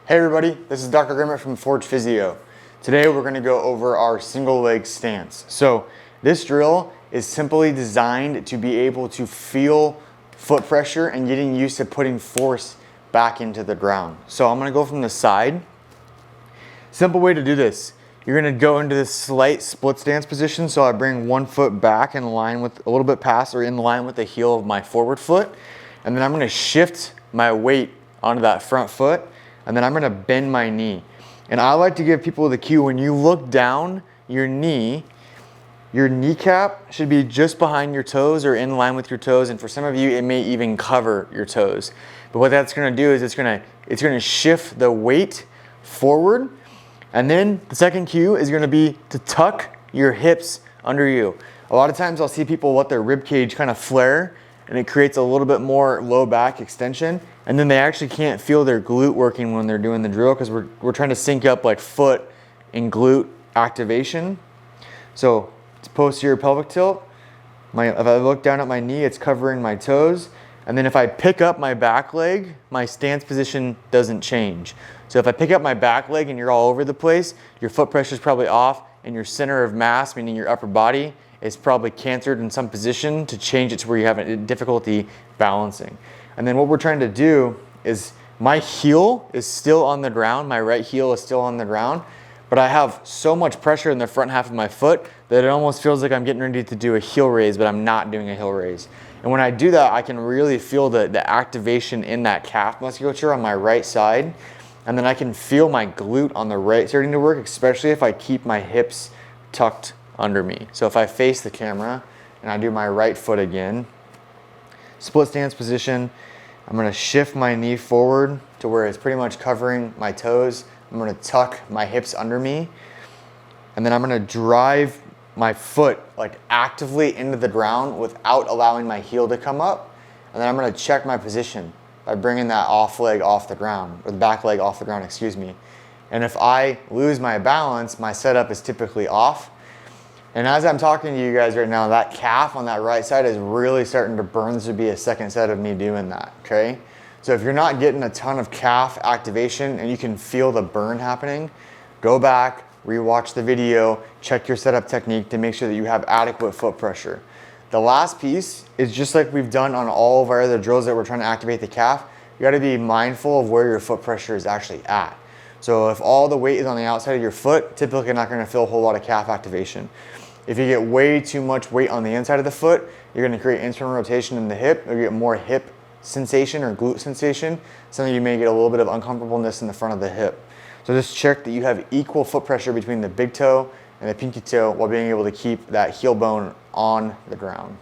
Hey everybody, this is Dr. Grimmett from Forge Physio. Today we're going to go over our single leg stance. So this drill is simply designed to be able to feel foot pressure and getting used to putting force back into the ground. So I'm going to go from the side. Simple way to do this. You're going to go into this slight split stance position. So I bring one foot back in line with a little bit past or in line with the heel of my forward foot. And then I'm going to shift my weight onto that front foot. And then I'm gonna bend my knee. And I like to give people the cue, when you look down your kneecap should be just behind your toes or in line with your toes. And for some of you, it may even cover your toes. But what that's gonna do is it's gonna shift the weight forward. And then the second cue is gonna be to tuck your hips under you. A lot of times I'll see people let their rib cage kind of flare, and it creates a little bit more low back extension, and then they actually can't feel their glute working when they're doing the drill because we're trying to sync up like foot and glute activation. So it's posterior pelvic tilt. If I look down at my knee, it's covering my toes. And then if I pick up my back leg, my stance position doesn't change. So if I pick up my back leg and you're all over the place, your foot pressure is probably off, and your center of mass, meaning your upper body, is probably cantered in some position to change it to where you have difficulty balancing. And then what we're trying to do is, my heel is still on the ground, my right heel is still on the ground, but I have so much pressure in the front half of my foot that it almost feels like I'm getting ready to do a heel raise, but I'm not doing a heel raise. And when I do that, I can really feel the activation in that calf musculature on my right side. And then I can feel my glute on the right starting to work, especially if I keep my hips tucked under me. So if I face the camera and I do my right foot again, split stance position, I'm gonna shift my knee forward to where it's pretty much covering my toes. I'm gonna tuck my hips under me, and then I'm gonna drive my foot like actively into the ground without allowing my heel to come up. And then I'm gonna check my position by bringing that off leg off the ground, or the back leg off the ground, excuse me. And if I lose my balance, my setup is typically off. And as I'm talking to you guys right now, that calf on that right side is really starting to burn. This would be a second set of me doing that, okay? So if you're not getting a ton of calf activation and you can feel the burn happening, go back, rewatch the video, check your setup technique to make sure that you have adequate foot pressure. The last piece is just like we've done on all of our other drills that we're trying to activate the calf. You gotta be mindful of where your foot pressure is actually at. So if all the weight is on the outside of your foot, typically you're not gonna feel a whole lot of calf activation. If you get way too much weight on the inside of the foot, you're gonna create internal rotation in the hip, or you get more hip sensation or glute sensation. Some of you may get a little bit of uncomfortableness in the front of the hip. So just check that you have equal foot pressure between the big toe and the pinky toe while being able to keep that heel bone on the ground.